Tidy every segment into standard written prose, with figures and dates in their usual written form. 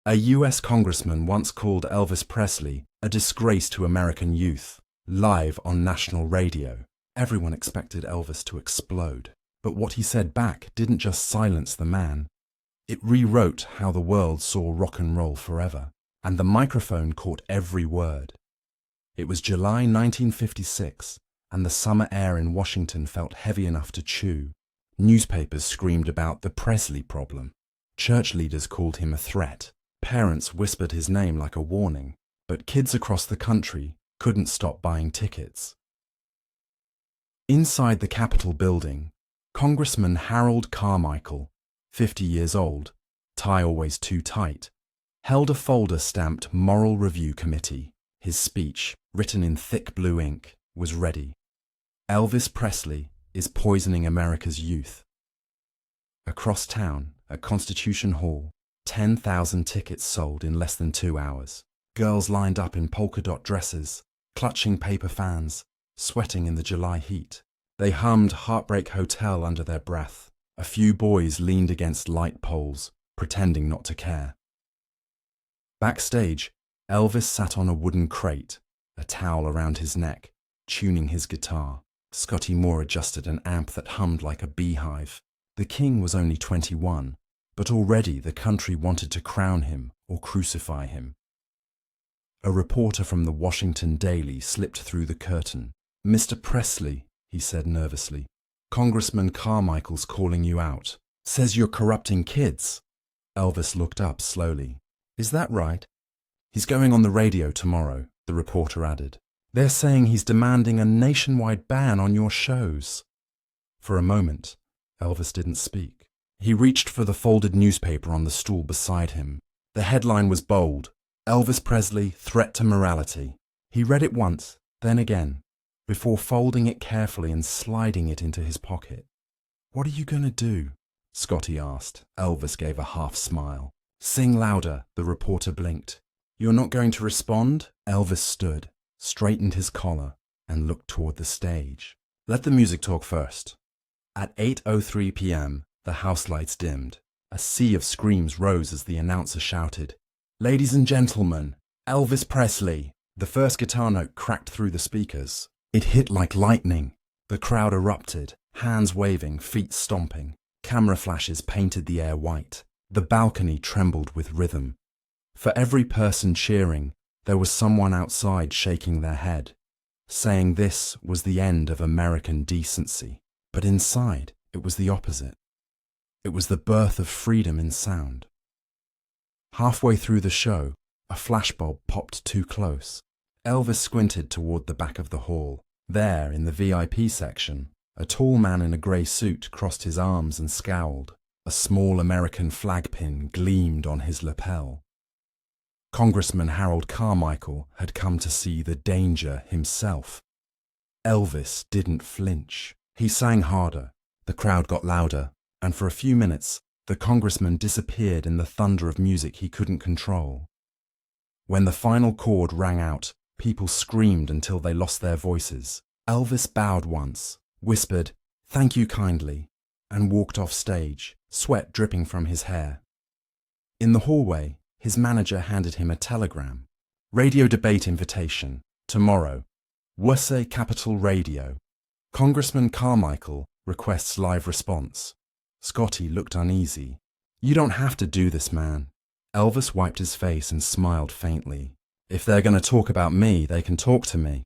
A U.S. congressman once called Elvis Presley a disgrace to American youth, live on national radio. Everyone expected Elvis to explode, but what he said back didn't just silence the man. It rewrote how the world saw rock and roll forever, and the microphone caught every word. It was July 1956, and the summer air in Washington felt heavy enough to chew. Newspapers screamed about the Presley problem. Church leaders called him a threat. Parents whispered his name like a warning, but kids across the country couldn't stop buying tickets. Inside the Capitol building, Congressman Harold Carmichael, 50 years old, tie always too tight, held a folder stamped Moral Review Committee. His speech, written in thick blue ink, was ready. Elvis Presley is poisoning America's youth. Across town, at Constitution Hall, 10,000 tickets sold in less than 2 hours. Girls lined up in polka-dot dresses, clutching paper fans, sweating in the July heat. They hummed Heartbreak Hotel under their breath. A few boys leaned against light poles, pretending not to care. Backstage, Elvis sat on a wooden crate, a towel around his neck, tuning his guitar. Scotty Moore adjusted an amp that hummed like a beehive. The king was only 21, but already the country wanted to crown him or crucify him. A reporter from the Washington Daily slipped through the curtain. "Mr. Presley," he said nervously, "Congressman Carmichael's calling you out. Says you're corrupting kids." Elvis looked up slowly. "Is that right?" "He's going on the radio tomorrow," the reporter added. "They're saying he's demanding a nationwide ban on your shows." For a moment, Elvis didn't speak. He reached for the folded newspaper on the stool beside him. The headline was bold: Elvis Presley, Threat to Morality. He read it once, then again, before folding it carefully and sliding it into his pocket. "What are you going to do?" Scotty asked. Elvis gave a half smile. "Sing louder," the reporter blinked. "You're not going to respond?" Elvis stood, straightened his collar, and looked toward the stage. "Let the music talk first." At 8:03 p.m., the house lights dimmed. A sea of screams rose as the announcer shouted, "Ladies and gentlemen, Elvis Presley." The first guitar note cracked through the speakers. It hit like lightning. The crowd erupted, hands waving, feet stomping. Camera flashes painted the air white. The balcony trembled with rhythm. For every person cheering, there was someone outside shaking their head, saying this was the end of American decency. But inside, it was the opposite. It was the birth of freedom in sound. Halfway through the show, a flashbulb popped too close. Elvis squinted toward the back of the hall. There, in the VIP section, a tall man in a grey suit crossed his arms and scowled. A small American flag pin gleamed on his lapel. Congressman Harold Carmichael had come to see the danger himself. Elvis didn't flinch. He sang harder. The crowd got louder, and for a few minutes, the congressman disappeared in the thunder of music he couldn't control. When the final chord rang out, people screamed until they lost their voices. Elvis bowed once, whispered, "Thank you kindly," and walked off stage, sweat dripping from his hair. In the hallway, his manager handed him a telegram. "Radio debate invitation. Tomorrow. Wussay Capitol Radio. Congressman Carmichael requests live response." Scotty looked uneasy. "You don't have to do this, man." Elvis wiped his face and smiled faintly. "If they're going to talk about me, they can talk to me."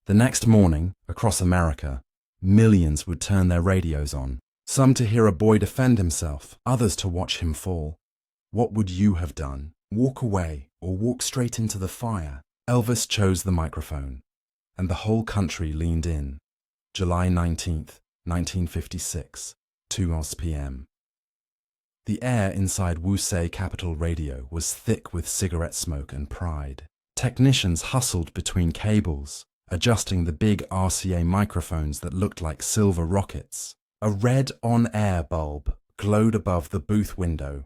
The next morning, across America, millions would turn their radios on, some to hear a boy defend himself, others to watch him fall. What would you have done? Walk away or walk straight into the fire? Elvis chose the microphone, and the whole country leaned in. July 19th, 1956, 2 p.m. The air inside Wussay Capitol Radio was thick with cigarette smoke and pride. Technicians hustled between cables, adjusting the big RCA microphones that looked like silver rockets. A red on-air bulb glowed above the booth window.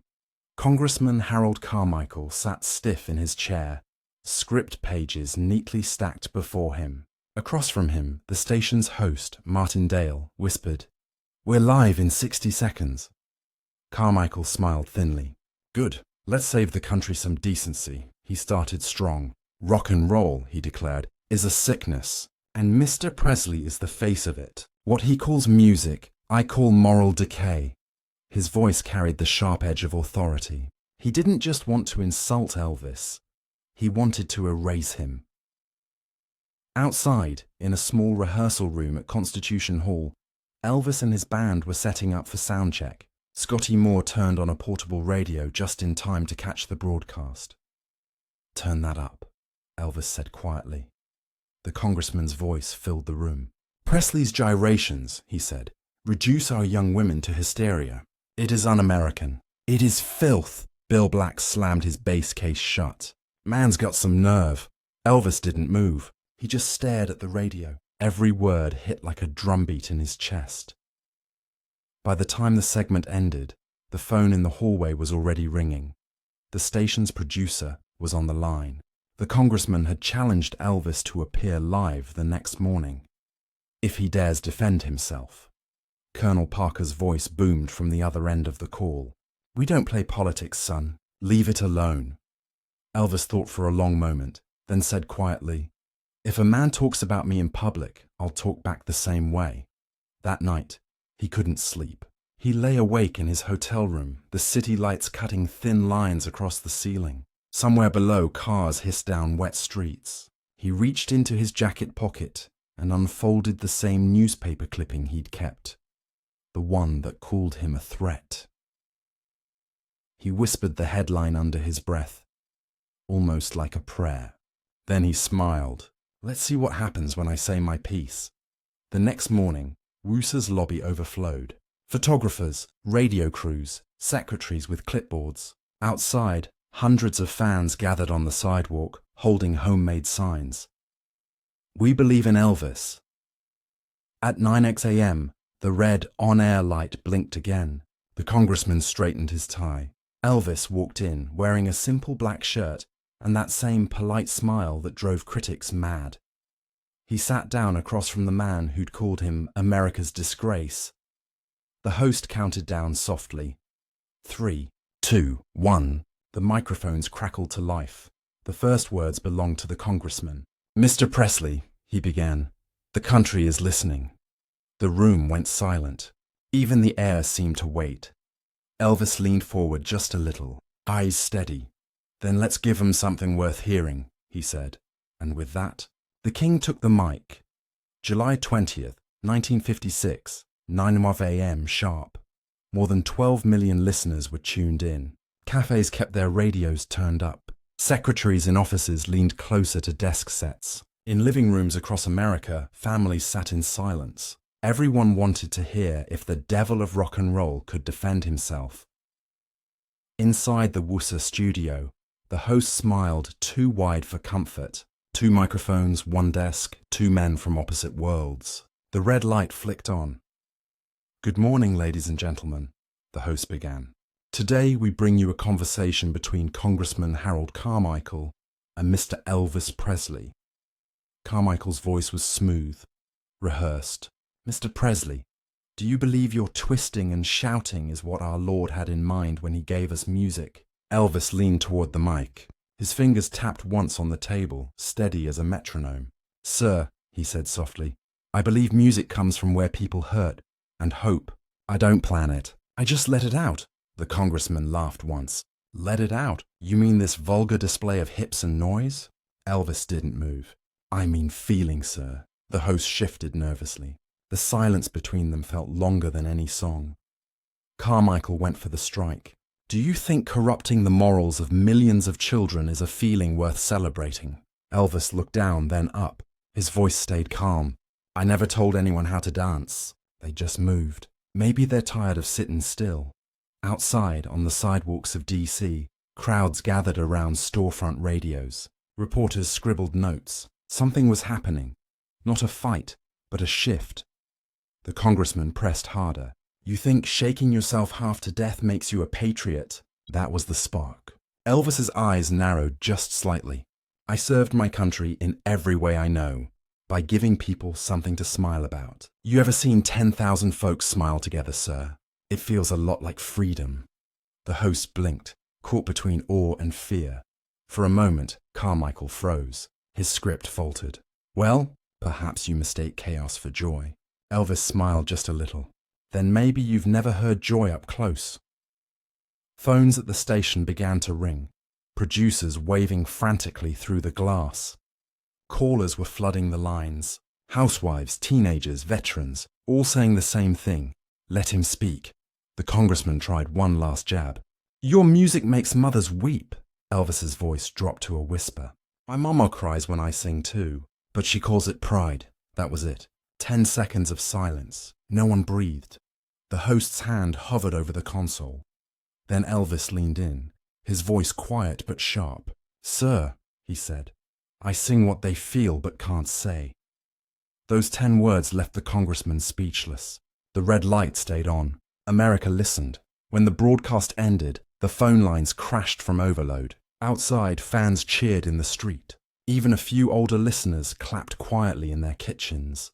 Congressman Harold Carmichael sat stiff in his chair, script pages neatly stacked before him. Across from him, the station's host, Martin Dale, whispered, "We're live in 60 seconds. Carmichael smiled thinly. "Good. Let's save the country some decency. He started strong. Rock and roll, he declared, is a sickness, and Mr. Presley is the face of it. What he calls music, I call moral decay. His voice carried the sharp edge of authority. He didn't just want to insult Elvis. He wanted to erase him. Outside, in a small rehearsal room at Constitution Hall, Elvis and his band were setting up for sound check. Scotty Moore turned on a portable radio just in time to catch the broadcast. "Turn that up," Elvis said quietly. The congressman's voice filled the room. "Presley's gyrations," he said, "reduce our young women to hysteria. It is un-American. It is filth." Bill Black slammed his bass case shut. "Man's got some nerve." Elvis didn't move. He just stared at the radio. Every word hit like a drumbeat in his chest. By the time the segment ended, the phone in the hallway was already ringing. The station's producer was on the line. The congressman had challenged Elvis to appear live the next morning, if he dares defend himself. Colonel Parker's voice boomed from the other end of the call. "We don't play politics, son. Leave it alone." Elvis thought for a long moment, then said quietly, "If a man talks about me in public, I'll talk back the same way." That night, he couldn't sleep. He lay awake in his hotel room, the city lights cutting thin lines across the ceiling. Somewhere below, cars hissed down wet streets. He reached into his jacket pocket and unfolded the same newspaper clipping he'd kept, the one that called him a threat. He whispered the headline under his breath, almost like a prayer. Then he smiled. "Let's see what happens when I say my piece." The next morning, Wooser's lobby overflowed. Photographers, radio crews, secretaries with clipboards. Outside, hundreds of fans gathered on the sidewalk, holding homemade signs. "We believe in Elvis." At 9 a.m., the red on-air light blinked again. The congressman straightened his tie. Elvis walked in, wearing a simple black shirt and that same polite smile that drove critics mad. He sat down across from the man who'd called him America's disgrace. The host counted down softly. 3, 2, 1. The microphones crackled to life. The first words belonged to the congressman. "Mr. Presley," he began, "the country is listening." The room went silent. Even the air seemed to wait. Elvis leaned forward just a little, eyes steady. "Then let's give 'em something worth hearing," he said. And with that, the king took the mic. July 20th, 1956, 9 a.m. sharp. More than 12 million listeners were tuned in. Cafes kept their radios turned up. Secretaries in offices leaned closer to desk sets. In living rooms across America, families sat in silence. Everyone wanted to hear if the devil of rock and roll could defend himself. Inside the Wooser studio, the host smiled too wide for comfort. 2 microphones, 1 desk, 2 men from opposite worlds. The red light flicked on. "Good morning, ladies and gentlemen," the host began. "Today we bring you a conversation between Congressman Harold Carmichael and Mr. Elvis Presley." Carmichael's voice was smooth, rehearsed. "Mr. Presley, do you believe your twisting and shouting is what our Lord had in mind when he gave us music?" Elvis leaned toward the mic. His fingers tapped once on the table, steady as a metronome. "Sir," he said softly, "I believe music comes from where people hurt and hope. I don't plan it. I just let it out." The congressman laughed once. "Let it out? You mean this vulgar display of hips and noise?" Elvis didn't move. "I mean feeling, sir." The host shifted nervously. The silence between them felt longer than any song. Carmichael went for the strike. "Do you think corrupting the morals of millions of children is a feeling worth celebrating?" Elvis looked down, then up. His voice stayed calm. "I never told anyone how to dance. They just moved. Maybe they're tired of sitting still." Outside, on the sidewalks of D.C., crowds gathered around storefront radios. Reporters scribbled notes. Something was happening. Not a fight, but a shift. The congressman pressed harder. "You think shaking yourself half to death makes you a patriot?" That was the spark. Elvis's eyes narrowed just slightly. "I served my country in every way I know, by giving people something to smile about. You ever seen 10,000 folks smile together, sir? It feels a lot like freedom." The host blinked. caught between awe and fear. For a moment, Carmichael froze. His script faltered. Well, perhaps you mistake chaos for joy. Elvis smiled just a little. Then maybe you've never heard joy up close. Phones at the station began to ring, producers waving frantically through the glass. Callers were flooding the lines. Housewives, teenagers, veterans, all saying the same thing. Let him speak. The congressman tried one last jab. Your music makes mothers weep. Elvis's voice dropped to a whisper. My mama cries when I sing too, but she calls it pride. That was it. 10 seconds of silence. No one breathed. The host's hand hovered over the console. Then Elvis leaned in, his voice quiet but sharp. Sir, he said, I sing what they feel but can't say. Those 10 words left the congressman speechless. The red light stayed on. America listened. When the broadcast ended, the phone lines crashed from overload. Outside, fans cheered in the street. Even a few older listeners clapped quietly in their kitchens.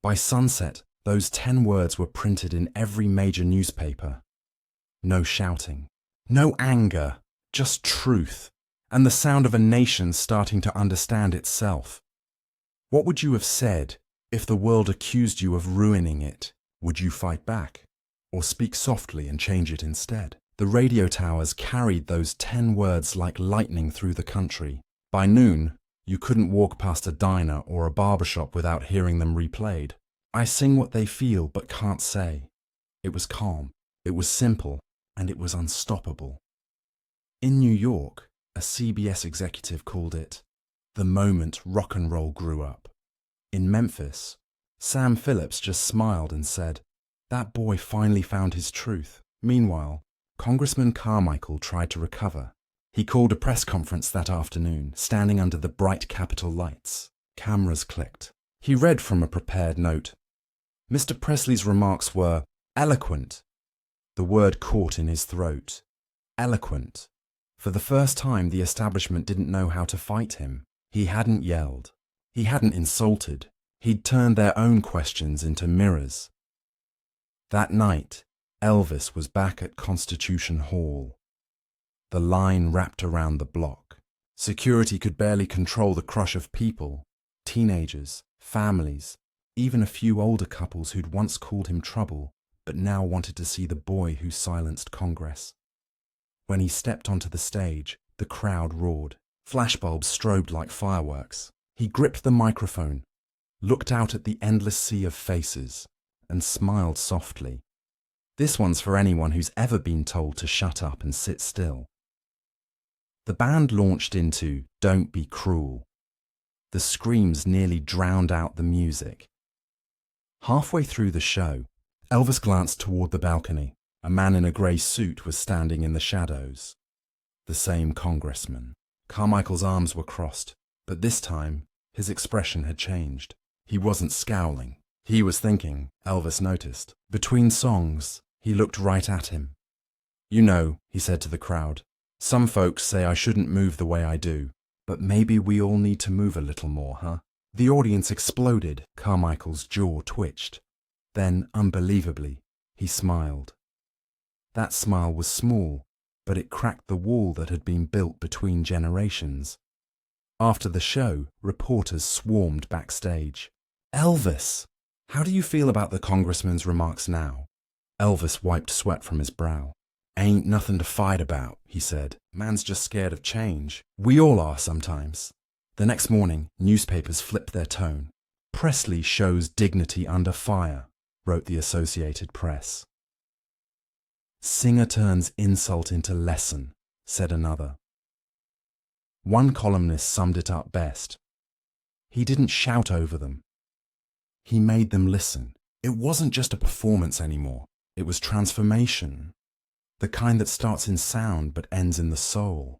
By sunset, those 10 words were printed in every major newspaper. No shouting, no anger, just truth, and the sound of a nation starting to understand itself. What would you have said if the world accused you of ruining it? Would you fight back, or speak softly and change it instead? The radio towers carried those 10 words like lightning through the country. By noon, you couldn't walk past a diner or a barbershop without hearing them replayed. I sing what they feel but can't say. It was calm, it was simple, and it was unstoppable. In New York, a CBS executive called it the moment rock and roll grew up. In Memphis, Sam Phillips just smiled and said, that boy finally found his truth. Meanwhile, Congressman Carmichael tried to recover. He called a press conference that afternoon, standing under the bright Capitol lights. Cameras clicked. He read from a prepared note. Mr. Presley's remarks were eloquent. The word caught in his throat. Eloquent. For the first time, the establishment didn't know how to fight him. He hadn't yelled. He hadn't insulted. He'd turned their own questions into mirrors. That night, Elvis was back at Constitution Hall. The line wrapped around the block. Security could barely control the crush of people, teenagers, families, even a few older couples who'd once called him trouble, but now wanted to see the boy who silenced Congress. When he stepped onto the stage, the crowd roared. Flashbulbs strobed like fireworks. He gripped the microphone, looked out at the endless sea of faces, and smiled softly. This one's for anyone who's ever been told to shut up and sit still. The band launched into Don't Be Cruel. The screams nearly drowned out the music. Halfway through the show, Elvis glanced toward the balcony. A man in a grey suit was standing in the shadows. The same congressman. Carmichael's arms were crossed, but this time his expression had changed. He wasn't scowling. He was thinking, Elvis noticed. Between songs, he looked right at him. You know, he said to the crowd, some folks say I shouldn't move the way I do, but maybe we all need to move a little more, huh? The audience exploded. Carmichael's jaw twitched. Then, unbelievably, he smiled. That smile was small, but it cracked the wall that had been built between generations. After the show, reporters swarmed backstage. Elvis! How do you feel about the congressman's remarks now? Elvis wiped sweat from his brow. Ain't nothing to fight about, he said. Man's just scared of change. We all are sometimes. The next morning, newspapers flipped their tone. Presley shows dignity under fire, wrote the Associated Press. Singer turns insult into lesson, said another. One columnist summed it up best. He didn't shout over them. He made them listen. It wasn't just a performance anymore. It was transformation. The kind that starts in sound but ends in the soul.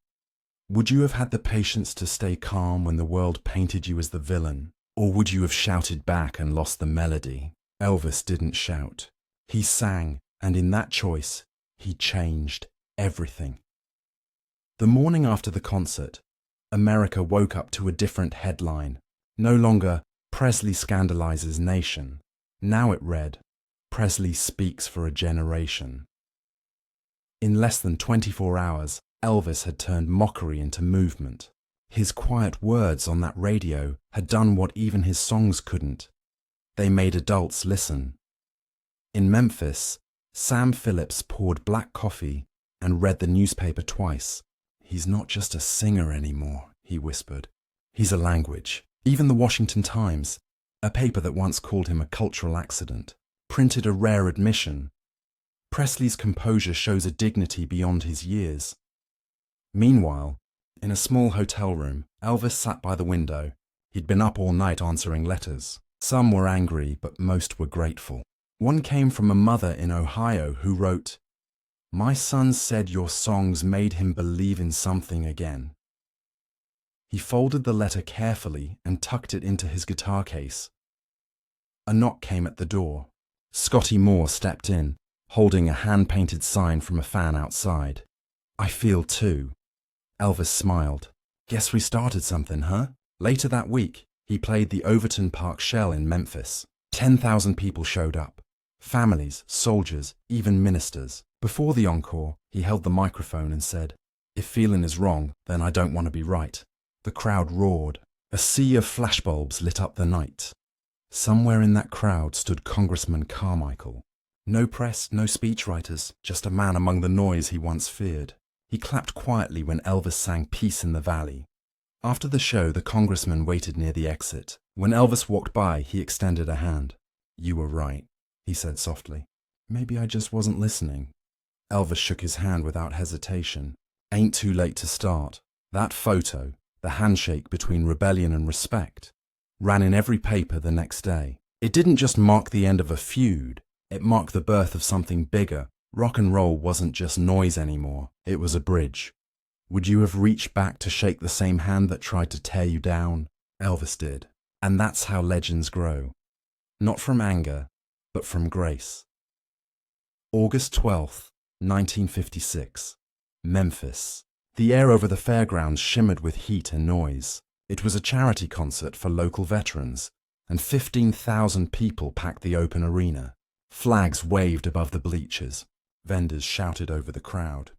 Would you have had the patience to stay calm when the world painted you as the villain? Or would you have shouted back and lost the melody? Elvis didn't shout. He sang, and in that choice, he changed everything. The morning after the concert, America woke up to a different headline. No longer, Presley scandalizes nation. Now it read, Presley speaks for a generation. In less than 24 hours, Elvis had turned mockery into movement. His quiet words on that radio had done what even his songs couldn't. They made adults listen. In Memphis, Sam Phillips poured black coffee and read the newspaper twice. "He's not just a singer anymore," he whispered. "He's a language." Even the Washington Times, a paper that once called him a cultural accident, printed a rare admission. Presley's composure shows a dignity beyond his years. Meanwhile, in a small hotel room, Elvis sat by the window. He'd been up all night answering letters. Some were angry, but most were grateful. One came from a mother in Ohio who wrote, "My son said your songs made him believe in something again." He folded the letter carefully and tucked it into his guitar case. A knock came at the door. Scotty Moore stepped in, holding a hand-painted sign from a fan outside. "I feel too." Elvis smiled. "Guess we started something, huh?" Later that week, he played the Overton Park Shell in Memphis. 10,000 people showed up. Families, soldiers, even ministers. Before the encore, he held the microphone and said, "If feeling is wrong, then I don't want to be right." The crowd roared. A sea of flashbulbs lit up the night. Somewhere in that crowd stood Congressman Carmichael. No press, no speechwriters, just a man among the noise he once feared. He clapped quietly when Elvis sang "Peace in the Valley." After the show, the congressman waited near the exit. When Elvis walked by, he extended a hand. "You were right," he said softly. "Maybe I just wasn't listening." Elvis shook his hand without hesitation. "Ain't too late to start." That photo, the handshake between rebellion and respect, ran in every paper the next day. It didn't just mark the end of a feud, it marked the birth of something bigger. Rock and roll wasn't just noise anymore, it was a bridge. Would you have reached back to shake the same hand that tried to tear you down? Elvis did. And that's how legends grow. Not from anger, but from grace. August 12th, 1956. Memphis. The air over the fairgrounds shimmered with heat and noise. It was a charity concert for local veterans, and 15,000 people packed the open arena. Flags waved above the bleachers. Vendors shouted over the crowd.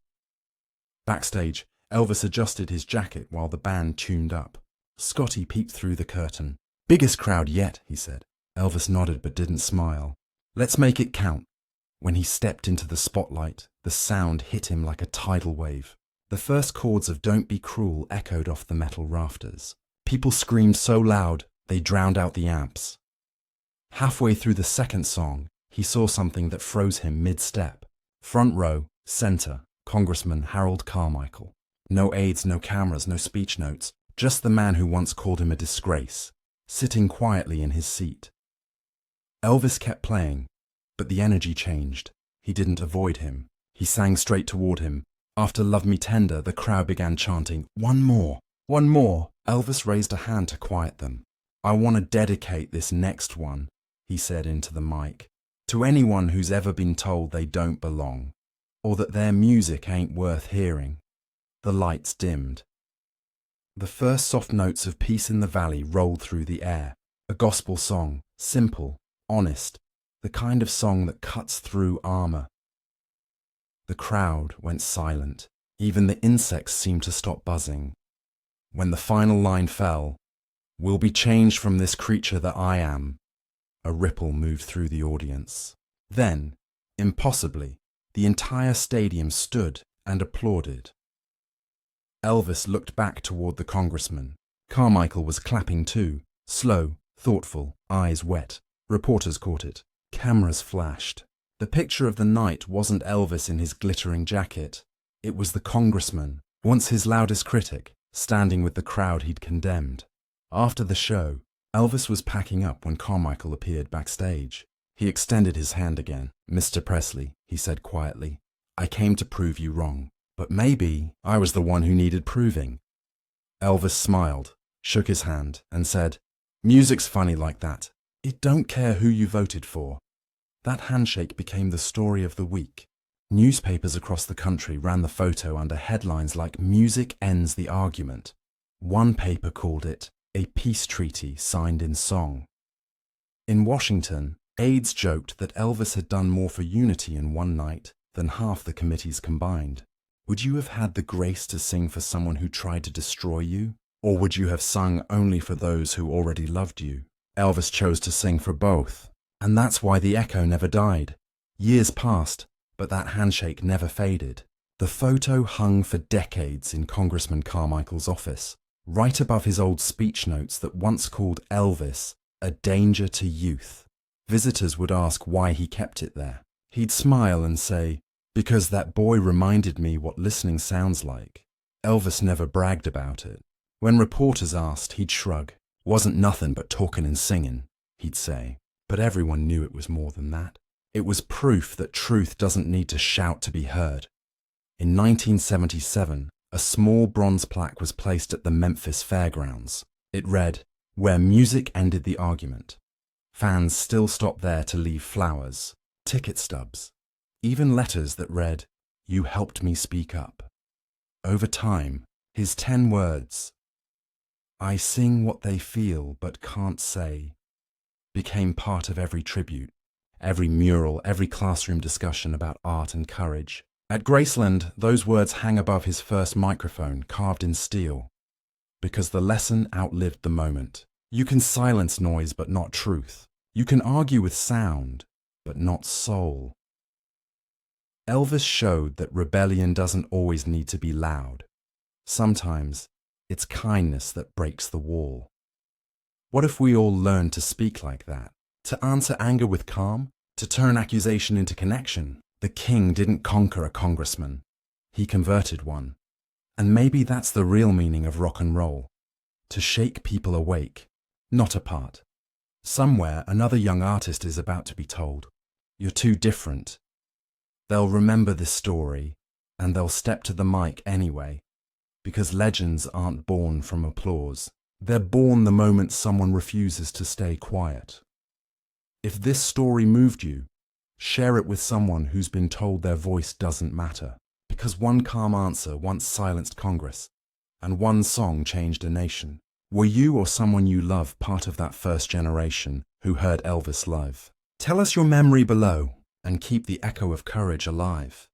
Backstage, Elvis adjusted his jacket while the band tuned up. Scotty peeked through the curtain. "Biggest crowd yet," he said. Elvis nodded but didn't smile. "Let's make it count." When he stepped into the spotlight, the sound hit him like a tidal wave. The first chords of "Don't Be Cruel" echoed off the metal rafters. People screamed so loud, they drowned out the amps. Halfway through the second song, he saw something that froze him mid-step. Front row, center, Congressman Harold Carmichael. No aides, no cameras, no speech notes, just the man who once called him a disgrace, sitting quietly in his seat. Elvis kept playing, but the energy changed. He didn't avoid him. He sang straight toward him. After "Love Me Tender," the crowd began chanting, "One more, one more." Elvis raised a hand to quiet them. "I want to dedicate this next one," he said into the mic, "to anyone who's ever been told they don't belong, or that their music ain't worth hearing." The lights dimmed. The first soft notes of "Peace in the Valley" rolled through the air. A gospel song, simple, honest, the kind of song that cuts through armor. The crowd went silent. Even the insects seemed to stop buzzing. When the final line fell, "Will be changed from this creature that I am," a ripple moved through the audience. Then, impossibly, the entire stadium stood and applauded. Elvis looked back toward the congressman. Carmichael was clapping too, slow, thoughtful, eyes wet. Reporters caught it. Cameras flashed. The picture of the night wasn't Elvis in his glittering jacket. It was the congressman, once his loudest critic, standing with the crowd he'd condemned. After the show, Elvis was packing up when Carmichael appeared backstage. He extended his hand again. "Mr. Presley," he said quietly, "I came to prove you wrong. But maybe I was the one who needed proving." Elvis smiled, shook his hand, and said, "Music's funny like that. It don't care who you voted for." That handshake became the story of the week. Newspapers across the country ran the photo under headlines like "Music Ends the Argument." One paper called it "A Peace Treaty Signed in Song." In Washington, aides joked that Elvis had done more for unity in one night than half the committees combined. Would you have had the grace to sing for someone who tried to destroy you? Or would you have sung only for those who already loved you? Elvis chose to sing for both, and that's why the echo never died. Years passed, but that handshake never faded. The photo hung for decades in Congressman Carmichael's office, right above his old speech notes that once called Elvis a danger to youth. Visitors would ask why he kept it there. He'd smile and say, "Because that boy reminded me what listening sounds like." Elvis never bragged about it. When reporters asked, he'd shrug. "Wasn't nothing but talking and singing," he'd say. But everyone knew it was more than that. It was proof that truth doesn't need to shout to be heard. In 1977, a small bronze plaque was placed at the Memphis Fairgrounds. It read, "Where music ended the argument." Fans still stopped there to leave flowers, ticket stubs, even letters that read, "You helped me speak up." Over time, his 10 words, "I sing what they feel but can't say," became part of every tribute, every mural, every classroom discussion about art and courage. At Graceland, those words hang above his first microphone, carved in steel, because the lesson outlived the moment. You can silence noise but not truth. You can argue with sound, but not soul. Elvis showed that rebellion doesn't always need to be loud. Sometimes it's kindness that breaks the wall. What if we all learned to speak like that? To answer anger with calm? To turn accusation into connection? The king didn't conquer a congressman. He converted one. And maybe that's the real meaning of rock and roll. To shake people awake, not apart. Somewhere, another young artist is about to be told, "You're too different." They'll remember this story, and they'll step to the mic anyway, because legends aren't born from applause. They're born the moment someone refuses to stay quiet. If this story moved you, share it with someone who's been told their voice doesn't matter, because one calm answer once silenced Congress, and one song changed a nation. Were you or someone you love part of that first generation who heard Elvis live? Tell us your memory below and keep the echo of courage alive.